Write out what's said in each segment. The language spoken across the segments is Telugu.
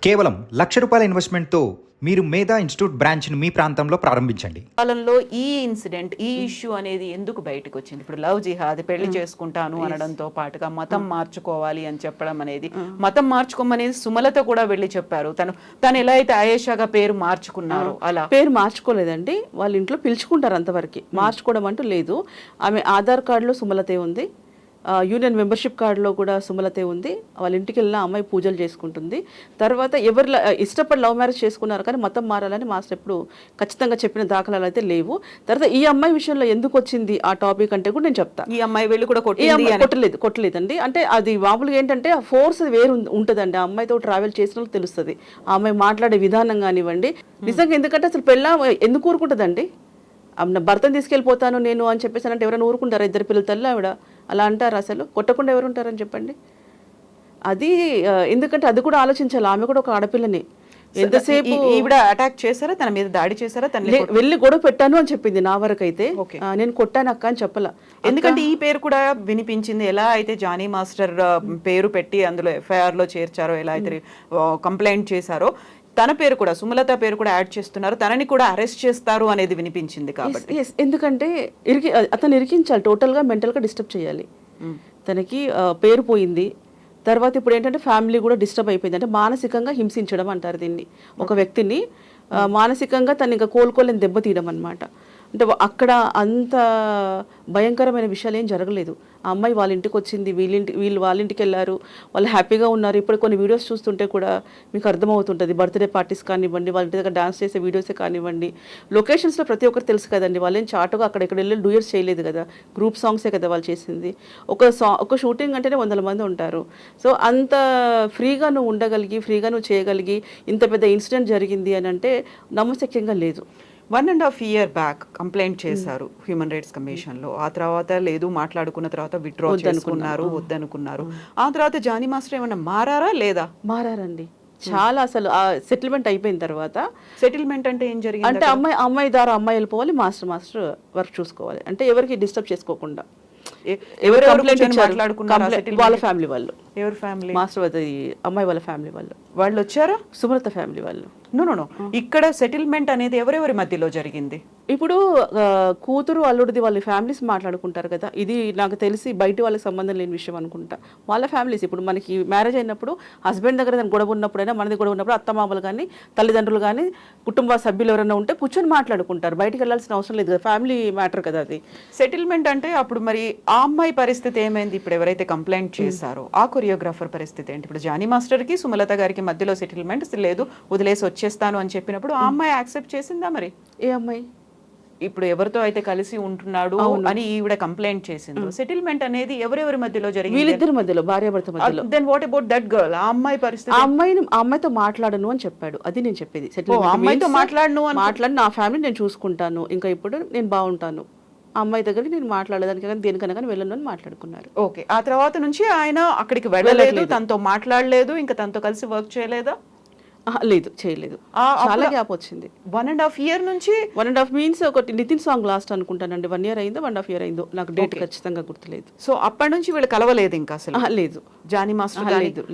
కేవలం ₹1,00,000 ఇన్వెస్ట్మెంట్తో మీరు మేధా ఇన్స్టిట్యూట్ బ్రాంచ్ని మీ ప్రాంతంలో ప్రారంభించండి. కాలంలో ఈ ఇన్సిడెంట్ ఈ ఇష్యూ అనేది ఎందుకు బయటకు వచ్చింది? ఇప్పుడు లవ్ జిహాద్, పెళ్లి చేసుకుంటాను అనడంతో పాటుగా మతం మార్చుకోవాలి అని చెప్పడం అనేది, మతం మార్చుకోమనేది సుమలత కూడా వెళ్ళి చెప్పారు. తను ఎలా అయితే ఆయేషాగా పేరు మార్చుకున్నారో అలా పేరు మార్చుకోలేదండి. వాళ్ళ ఇంట్లో పిలుచుకుంటారు అంతవరకు, మార్చుకోవడం అంటూ లేదు. ఆమె ఆధార్ కార్డులో సుమలతే ఉంది, యూనియన్ మెంబర్షిప్ కార్డులో కూడా సుమలతే ఉంది. వాళ్ళ ఇంటికి వెళ్ళిన అమ్మాయి పూజలు చేసుకుంటుంది. తర్వాత ఎవరు ఇష్టపడి లవ్ మ్యారేజ్ చేసుకున్నారు కానీ మతం మారాలని మాస్టర్ ఎప్పుడు ఖచ్చితంగా చెప్పిన దాఖలాలు అయితే లేవు. తర్వాత ఈ అమ్మాయి విషయంలో ఎందుకు వచ్చింది ఆ టాపిక్ అంటే కూడా నేను చెప్తాను. ఈ అమ్మాయి వెళ్ళి కూడా కొట్టలేదండి. అంటే అది మామూలుగా ఏంటంటే ఆ ఫోర్స్ వేరు ఉంటుందండి. ఆ అమ్మాయితో ట్రావెల్ చేసిన తెలుస్తుంది. ఆ అమ్మాయి మాట్లాడే విధానం కానివ్వండి. నిజంగా ఎందుకంటే అసలు పెళ్ళ ఎందుకు ఊరుకుంటుందండి? భర్తను తీసుకెళ్ళిపోతాను నేను అని చెప్పేసి అంటే ఎవరైనా ఊరుకుంటారా? 2 పిల్లల తల్లి ఆవిడ అలా అంటారు. అసలు కొట్టకుండా ఎవరు ఉంటారని చెప్పండి. అది ఎందుకంటే అది కూడా ఆలోచించాలి. ఆమె కూడా ఒక ఆడపిల్లని. ఎంతసేపు ఈవిడ అటాక్ చేశారా, తన మీద దాడి చేశారా? వెళ్ళి గొడవ పెట్టాను అని చెప్పింది. నా వరకు అయితే నేను కొట్టాను అక్క అని చెప్పలా. ఎందుకంటే ఈ పేరు కూడా వినిపించింది. ఎలా అయితే జానీ మాస్టర్ పేరు పెట్టి అందులో FIR లో చేర్చారో, ఎలా అయితే కంప్లైంట్ చేశారో, తన పేరు కూడా, సుమలత పేరు కూడా యాడ్ చేస్తున్నారు. తనని కూడా అరెస్ట్ చేస్తారు అనేది వినిపించింది. కాబట్టి ఎందుకంటే అతను ఇరికించాలి, టోటల్గా మెంటల్గా డిస్టర్బ్ చేయాలి. తనకి పేరు పోయింది. తర్వాత ఇప్పుడు ఏంటంటే ఫ్యామిలీ కూడా డిస్టర్బ్ అయిపోయింది. అంటే మానసికంగా హింసించడం అంటారు దీన్ని. ఒక వ్యక్తిని మానసికంగా తను ఇంకా కోలుకోలేని దెబ్బతీయడం అనమాట. అంటే అక్కడ అంత భయంకరమైన విషయాలు ఏం జరగలేదు. ఆ అమ్మాయి వాళ్ళ ఇంటికి వచ్చింది, వీళ్ళు వాళ్ళ ఇంటికి వెళ్ళారు, వాళ్ళు హ్యాపీగా ఉన్నారు. ఇప్పుడు కొన్ని వీడియోస్ చూస్తుంటే కూడా మీకు అర్థమవుతుంటుంది. బర్త్డే పార్టీస్ కానివ్వండి, వాళ్ళ ఇంటి దగ్గర డాన్స్ చేసే వీడియోసే కానివ్వండి, లొకేషన్స్లో ప్రతి ఒక్కరు తెలుసు కదండి. వాళ్ళేం చాటుగా అక్కడ వెళ్ళి డూయర్స్ చేయలేదు కదా, గ్రూప్ సాంగ్సే కదా వాళ్ళు చేసింది. ఒక షూటింగ్ అంటేనే 100 మంది ఉంటారు. సో అంత ఫ్రీగా నువ్వు ఉండగలిగి, ఫ్రీగా నువ్వు చేయగలిగి ఇంత పెద్ద ఇన్సిడెంట్ జరిగింది అని అంటే నమ్మశక్యంగా లేదు. 1.5 year బ్యాక్ కంప్లైంట్ చేశారు హ్యూమన్ రైట్స్ కమిషన్ లో. ఆ తర్వాత లేదు, మాట్లాడుకున్న తర్వాత విత్డ్రా చేసుకున్నారు, వద్దనుకున్నారు. ఆ తర్వాత జానీ మాస్టర్ ఏమన్నా మారారా లేదా? మారారండి చాలా. అసలు ఆ సెటిల్మెంట్ అయిపోయిన తర్వాత, సెటిల్మెంట్ అంటే ఏం జరిగింది అంటే అమ్మాయి ద్వారా అమ్మాయి వెళ్ళిపోవాలి, మాస్టర్ వర్క్ చూసుకోవాలి. అంటే ఎవరికి డిస్టర్బ్ చేసుకోకుండా. ఎవరు వాళ్ళ ఫ్యామిలీ వాళ్ళు. ఎవరు ఫ్యామిలీ? మాస్టర్ అమ్మాయి వాళ్ళ ఫ్యామిలీ వాళ్ళు వచ్చారా? సుమలత ఫ్యామిలీ వాళ్ళు. నో ఇక్కడ సెటిల్మెంట్ అనేది ఎవరెవరి మధ్యలో జరిగింది? ఇప్పుడు కూతురు అల్లుడిది వాళ్ళ ఫ్యామిలీస్ మాట్లాడుకుంటారు కదా. ఇది నాకు తెలిసి బయట వాళ్ళకి సంబంధం లేని విషయం అనుకుంటా. వాళ్ళ ఫ్యామిలీస్ ఇప్పుడు మనకి మ్యారేజ్ అయినప్పుడు హస్బెండ్ దగ్గర గొడవ ఉన్నప్పుడైనా, మనది గొడవ ఉన్నప్పుడు అత్తమామలు కానీ, తల్లిదండ్రులు కానీ, కుటుంబ సభ్యులు ఎవరైనా ఉంటే కూర్చొని మాట్లాడుకుంటారు. బయటకు వెళ్ళాల్సిన అవసరం లేదు కదా, ఫ్యామిలీ మ్యాటర్ కదా అది. సెటిల్మెంట్ అంటే అప్పుడు మరి ఆ అమ్మాయి పరిస్థితి ఏమైంది? ఇప్పుడు ఎవరైతే కంప్లైంట్ చేశారో ఆ కొరియోగ్రాఫర్ పరిస్థితి ఏంటి? ఇప్పుడు జానీ మాస్టర్కి సుమలత గారికి మధ్యలో సెటిల్మెంట్ లేదు, వదిలేసి వచ్చేస్తాను అని చెప్పినప్పుడు ఆ అమ్మాయి యాక్సెప్ట్ చేసిందా? మరి ఏ అమ్మాయి ఇప్పుడు ఎవరితో అయితే కలిసి ఉంటున్నాడు అని ఈవిడ కంప్లైంట్ చేసింది, సెటిల్మెంట్ అనేది ఎవరెవరి మధ్యలో జరిగింది? వీళ్ళిద్దరి మధ్యలో, భార్యాభర్త మధ్యలో. Then what about that girl? ఆ అమ్మాయి పరిస్థితి? ఆ అమ్మాయితో మాట్లాడను అని చెప్పాడు. అది నేను చెప్పేది. అమ్మాయితో మాట్లాడి నా ఫ్యామిలీ నేను చూసుకుంటాను, ఇంకా ఇప్పుడు నేను బాగుంటాను, అమ్మాయి దగ్గరికి నేను మాట్లాడేదానికి కానీ దేనికన్నా కానీ వెళ్ళను అని మాట్లాడుకున్నారు. ఓకే. ఆ తర్వాత నుంచి ఆయన అక్కడికి వెళ్ళలేదు, తనతో మాట్లాడలేదు, ఇంకా తనతో కలిసి వర్క్ చేయలేదా? లేదు, చేయలేదు. చాలా గ్యాప్ వచ్చింది. 1.5 year నుంచి. 1.5 మీన్స్ ఒకటి నితిన్ సాంగ్ లాస్ట్ అనుకుంటానండి. 1 year అయిందో 1.5 year అయిందో, నాకు డేట్ ఖచ్చితంగా గుర్తులేదు. సో అప్పటి నుంచి వీళ్ళు కలవలేదు ఇంకా అసలు? లేదు. జానీ మాస్టర్ లేదు.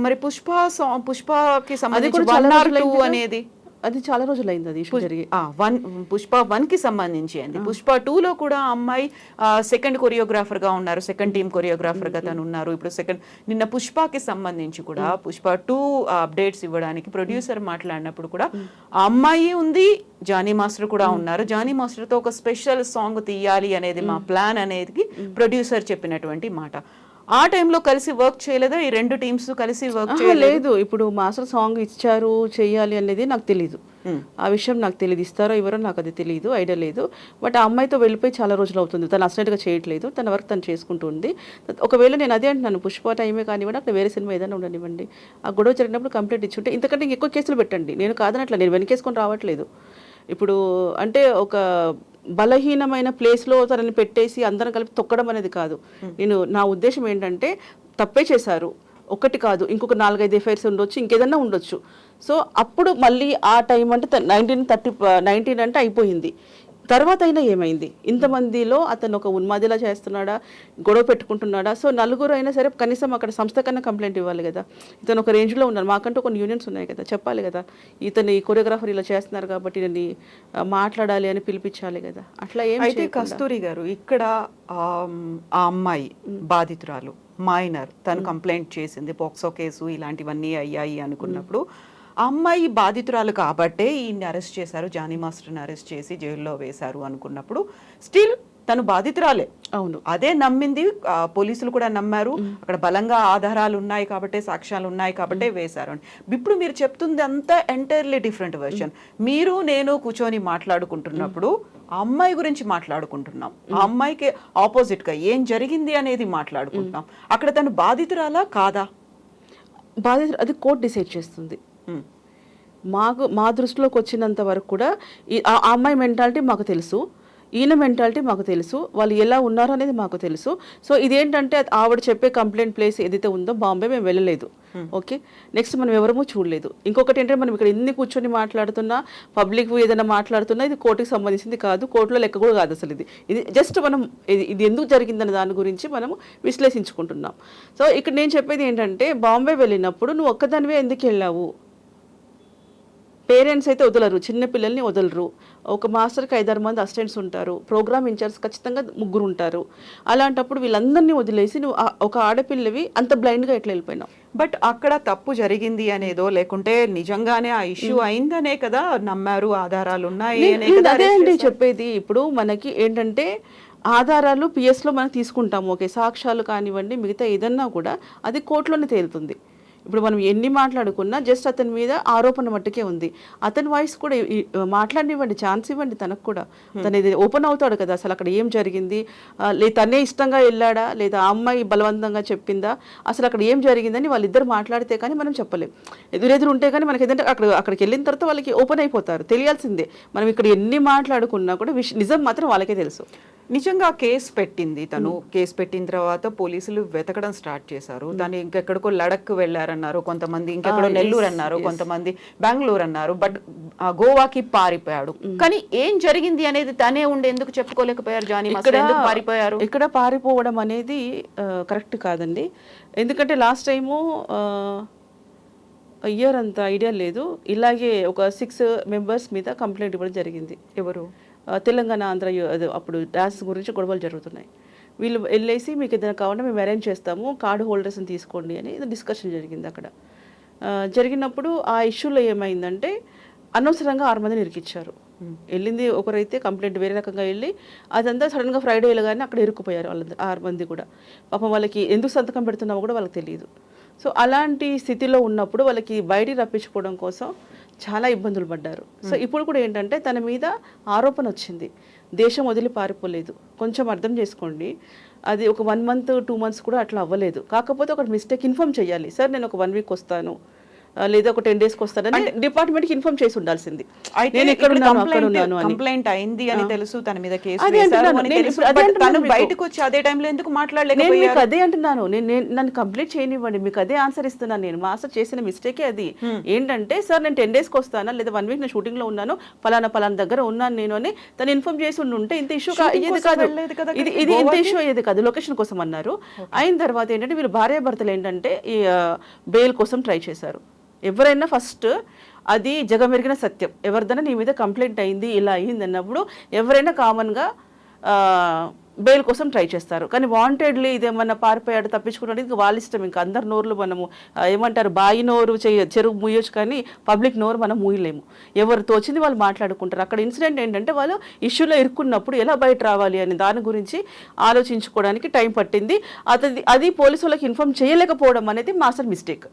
మరి పుష్పకి సంబంధించి 1 or 2 అనేది అది చాలా రోజులు అయింది అది జరిగి. పుష్ప 1 కి సంబంధించి అండి. పుష్ప 2 లో కూడా అమ్మాయి సెకండ్ కొరియోగ్రాఫర్ గా ఉన్నారు, సెకండ్ టీమ్ కొరియోగ్రాఫర్ గా తను ఉన్నారు. ఇప్పుడు నిన్న పుష్పకి సంబంధించి కూడా పుష్ప 2 అప్డేట్స్ ఇవ్వడానికి ప్రొడ్యూసర్ మాట్లాడినప్పుడు కూడా ఆ అమ్మాయి ఉంది, జానీ మాస్టర్ కూడా ఉన్నారు. జానీ మాస్టర్ తో ఒక స్పెషల్ సాంగ్ తీయాలి అనేది మా ప్లాన్ అనేది ప్రొడ్యూసర్ చెప్పినటువంటి మాట. ఆ టైంలో కలిసి వర్క్ చేయలేదా? ఈ 2 టీమ్స్ కలిసి వర్క్ చేయలేదు. ఇప్పుడు మాస్టర్ సాంగ్ ఇచ్చారు చెయ్యాలి అనేది నాకు తెలీదు. ఆ విషయం నాకు తెలియదు. ఇస్తారో ఎవరో నాకు అది తెలియదు, ఐడియా లేదు. బట్ ఆ అమ్మాయితో వెళ్ళిపోయి చాలా రోజులు అవుతుంది. తను అసలు చేయట్లేదు, తన వర్క్ తను చేసుకుంటుంది. ఒకవేళ నేను అదే అంటున్నాను, పుష్ప టైమే కానివ్వండి, అక్కడ వేరే సినిమా ఏదైనా ఉండనివ్వండి, ఆ గొడవ జరిగినప్పుడు కంప్లైంట్ ఇచ్చుంటే ఇంతకంటే ఎక్కువ కేసులు పెట్టండి. నేను కాదనట్లా, నేను వెనకేసుకొని రావట్లేదు. ఇప్పుడు అంటే ఒక బలహీనమైన ప్లేస్లో తనని పెట్టేసి అందరం కలిపి తొక్కడం అనేది కాదు. నా ఉద్దేశం ఏంటంటే, తప్పే చేశారు, ఒకటి కాదు ఇంకొక 4-5 ఎఫ్ఐఆర్స్ ఉండొచ్చు, ఇంకేదన్నా ఉండొచ్చు. సో అప్పుడు మళ్ళీ ఆ టైం అంటే 19 అంటే అయిపోయింది. తర్వాత అయినా ఏమైంది, ఇంతమందిలో అతను ఒక ఉన్మాదిలా చేస్తున్నాడా, గొడవ పెట్టుకుంటున్నాడా? సో నలుగురు అయినా సరే కనీసం అక్కడ సంస్థ కన్నా కంప్లైంట్ ఇవ్వాలి కదా. ఇతను ఒక రేంజ్లో ఉన్నారు, మాకంటూ కొన్ని యూనియన్స్ ఉన్నాయి కదా, చెప్పాలి కదా, ఇతను ఈ కొరియోగ్రాఫర్ ఇలా చేస్తున్నారు కాబట్టి నేను మాట్లాడాలి అని పిలిపించాలి కదా. అట్లా ఏం అయితే చేయకుండా. కస్తూరి గారు ఇక్కడ ఆ అమ్మాయి బాధితురాలు మైనర్, తను కంప్లైంట్ చేసింది, పోక్సో కేసు ఇలాంటివన్నీ అయ్యాయి అనుకున్నప్పుడు ఆ అమ్మాయి బాధితురాలు కాబట్టే ఈయన్ని అరెస్ట్ చేశారు, జానీ మాస్టర్ని అరెస్ట్ చేసి జైల్లో వేశారు అనుకున్నప్పుడు స్టిల్ తను బాధితురాలే. అవును, అదే నమ్మింది, పోలీసులు కూడా నమ్మారు, అక్కడ బలంగా ఆధారాలు ఉన్నాయి కాబట్టి, సాక్ష్యాలు ఉన్నాయి కాబట్టి వేశారు అని. ఇప్పుడు మీరు చెప్తుంది అంతా ఎంటైర్లీ డిఫరెంట్ వెర్షన్. మీరు నేను కూర్చొని మాట్లాడుకుంటున్నప్పుడు ఆ అమ్మాయి గురించి మాట్లాడుకుంటున్నాం, ఆ అమ్మాయికి ఆపోజిట్ గా ఏం జరిగింది అనేది మాట్లాడుకుంటున్నాం. అక్కడ తను బాధితురాలా కాదా? బాధితులు అది కోర్టు డిసైడ్ చేస్తుంది. మా దృష్టిలోకి వచ్చినంత వరకు కూడా ఆ అమ్మాయి మెంటాలిటీ మాకు తెలుసు, ఈయన మెంటాలిటీ మాకు తెలుసు, వాళ్ళు ఎలా ఉన్నారు అనేది మాకు తెలుసు. సో ఇదేంటంటే ఆవిడ చెప్పే కంప్లైంట్ ప్లేస్ ఏదైతే ఉందో బాంబే మేము వెళ్ళలేదు. ఓకే, నెక్స్ట్ మనం ఎవరమూ చూడలేదు. ఇంకొకటి ఏంటంటే మనం ఇక్కడ ఎన్ని కూర్చొని మాట్లాడుతున్నా, పబ్లిక్ ఏదైనా మాట్లాడుతున్నా ఇది కోర్టుకి సంబంధించింది కాదు, కోర్టులో లెక్క కూడా కాదు అసలు. ఇది జస్ట్ మనం ఇది ఎందుకు జరిగిందన్న దాని గురించి మనము విశ్లేషించుకుంటున్నాం. సో ఇక్కడ నేను చెప్పేది ఏంటంటే, బాంబే వెళ్ళినప్పుడు నువ్వు ఒక్కదానివే ఎందుకు వెళ్ళావు? పేరెంట్స్ అయితే వదలరు, చిన్న పిల్లల్ని వదలరు. ఒక మాస్టర్కి 5-6 మంది అసిస్టెంట్స్ ఉంటారు, ప్రోగ్రామ్ ఇన్ఛార్జ్ ఖచ్చితంగా 3 ఉంటారు. అలాంటప్పుడు వీళ్ళందరినీ వదిలేసి నువ్వు ఒక ఆడపిల్లవి అంత బ్లైండ్గా ఎట్లా వెళ్ళిపోయినావు? బట్ అక్కడ తప్పు జరిగింది అనేదో, లేకుంటే నిజంగానే ఆ ఇష్యూ అయిందనే కదా నమ్మారు, ఆధారాలు ఉన్నాయి అనే కదా అదే అండి చెప్పేది. ఇప్పుడు మనకి ఏంటంటే ఆధారాలు పిఎస్లో మనం తీసుకుంటాము, ఓకే, సాక్ష్యాలు కానివ్వండి, మిగతా ఏదన్నా కూడా అది కోర్టులోనే తేలుతుంది. ఇప్పుడు మనం ఎన్ని మాట్లాడుకున్నా జస్ట్ అతని మీద ఆరోపణ మట్టుకే ఉంది. అతని వాయిస్ కూడా మాట్లాడినివ్వండి, ఛాన్స్ ఇవ్వండి తనకు కూడా. తను ఇది ఓపెన్ అవుతాడు కదా, అసలు అక్కడ ఏం జరిగింది, లేదా తనే ఇష్టంగా వెళ్ళాడా, లేదా ఆ అమ్మాయి బలవంతంగా చెప్పిందా, అసలు అక్కడ ఏం జరిగిందని వాళ్ళిద్దరు మాట్లాడితే కానీ మనం చెప్పలేం. ఎదురెదురు ఉంటే కానీ మనకి ఏదంటే అక్కడికి వెళ్ళిన తర్వాత వాళ్ళకి ఓపెన్ అయిపోతారు, తెలియాల్సిందే. మనం ఇక్కడ ఎన్ని మాట్లాడుకున్నా కూడా నిజం మాత్రం వాళ్ళకే తెలుసు. నిజంగా కేసు పెట్టింది తను. కేసు పెట్టిన తర్వాత పోలీసులు వెతకడం స్టార్ట్ చేశారు. తను ఇంకెక్కడికో లడక్ వెళ్ళారన్నారు కొంతమంది, ఇంకెక్కడో నెల్లూరు అన్నారు కొంతమంది, బెంగళూరు అన్నారు. బట్ గోవాకి పారిపోయాడు. కానీ ఏం జరిగింది అనేది తనే ఉండి ఎందుకు చెప్పుకోలేకపోయారు? జానీ మాస్టర్ ఎందుకు పారిపోయారు? ఇక్కడ పారిపోవడం అనేది కరెక్ట్ కాదండి. ఎందుకంటే లాస్ట్ టైము ఇయర్ అంత ఐడియా లేదు, ఇలాగే ఒక 6 మెంబర్స్ మీద కంప్లైంట్ ఇవ్వడం జరిగింది. ఎవరు? తెలంగాణ, ఆంధ్ర అప్పుడు డాన్స్ గురించి గొడవలు జరుగుతున్నాయి. వీళ్ళు వెళ్ళేసి మీకు ఏదైనా కావాలంటే మేము అరేంజ్ చేస్తాము, కార్డు హోల్డర్స్ని తీసుకోండి అని డిస్కషన్ జరిగింది అక్కడ. జరిగినప్పుడు ఆ ఇష్యూలో ఏమైందంటే అనవసరంగా 6 మందిని ఇరికిచ్చారు. వెళ్ళింది ఒకరైతే కంప్లైంట్ వేరే రకంగా వెళ్ళి అదంతా సడన్గా ఫ్రైడే వెళ్ళగానే అక్కడ ఇరుక్కుపోయారు వాళ్ళందరూ 6 మంది కూడా. పాపం వాళ్ళకి ఎందుకు సంతకం పెడుతున్నామో కూడా వాళ్ళకి తెలియదు. సో అలాంటి స్థితిలో ఉన్నప్పుడు వాళ్ళకి బయటికి రప్పించుకోవడం కోసం చాలా ఇబ్బందులు పడ్డారు. సో ఇప్పుడు కూడా ఏంటంటే తన మీద ఆరోపణ వచ్చింది, దేశం వదిలి పారిపోలేదు. కొంచెం అర్థం చేసుకోండి, అది ఒక 1 మంత్ 2 మంత్స్ కూడా అట్లా అవ్వలేదు. కాకపోతే ఒక మిస్టేక్ ఇన్ఫార్మ్ చేయాలి, సార్ నేను ఒక 1 వీక్ వస్తాను లేదా ఒక 10 డేస్కి వస్తానని డిపార్ట్మెంట్కి ఇన్ఫార్మ్ చేసి ఉండాల్సింది. నేను ఎక్కడ ఉన్నాను కంప్లైంట్ అయింది అని తెలుసు, తన మీద కేసు వేశారు అని తెలుసు. తను బయటకు వచ్చి అదే టైంలో ఎందుకు మాట్లాడలేకపోయారు? నేను మీకు అదే అంటున్నాను, నన్ను కంప్లీట్ చేయనివ్వండి, మీకు అదే ఆన్సర్ ఇస్తున్నాను. నేను మాస్టర్ చేసిన మిస్టేకే అది. ఏంటంటే సార్ నేను 10 డేస్కి వస్తానా లేదా 1 వీక్ నేను షూటింగ్లో ఉన్నాను, పలానా దగ్గర ఉన్నాను నేను అని తను ఇన్ఫార్మ్ చేసి ఉంటే ఇంత ఇష్యూ అయ్యేది కాదు. ఇది ఇంత ఇష్యూ అయ్యేది కాదు. లొకేషన్ కోసం అన్నారు. అయిన తర్వాత ఏంటంటే వీళ్ళు భార్యాభర్తలు ఏంటంటే ఈ బెయిల్ కోసం ట్రై చేశారు. ఎవరైనా ఫస్ట్ అది జగమెరిగిన సత్యం, ఎవరిదైనా నీ మీద కంప్లైంట్ అయింది ఇలా అయ్యింది అన్నప్పుడు ఎవరైనా కామన్గా బెయిల్ కోసం ట్రై చేస్తారు. కానీ వాంటెడ్లీ ఇదేమన్నా పారిపోయాడు తప్పించుకున్నాడు ఇంకా వాళ్ళ ఇష్టం. ఇంకా అందరు నోర్లు మనము ఏమంటారు, బాయి నోరు చెరువు మూయొచ్చు కానీ పబ్లిక్ నోరు మనం మూయలేము. ఎవరు తోచింది వాళ్ళు మాట్లాడుకుంటారు. అక్కడ ఇన్సిడెంట్ ఏంటంటే వాళ్ళు ఇష్యూలో ఇరుక్కున్నప్పుడు ఎలా బయట రావాలి అనే దాని గురించి ఆలోచించుకోవడానికి టైం పట్టింది. అది పోలీసు వాళ్ళకి ఇన్ఫార్మ్ చేయలేకపోవడం అనేది మాస్టర్ మిస్టేక్.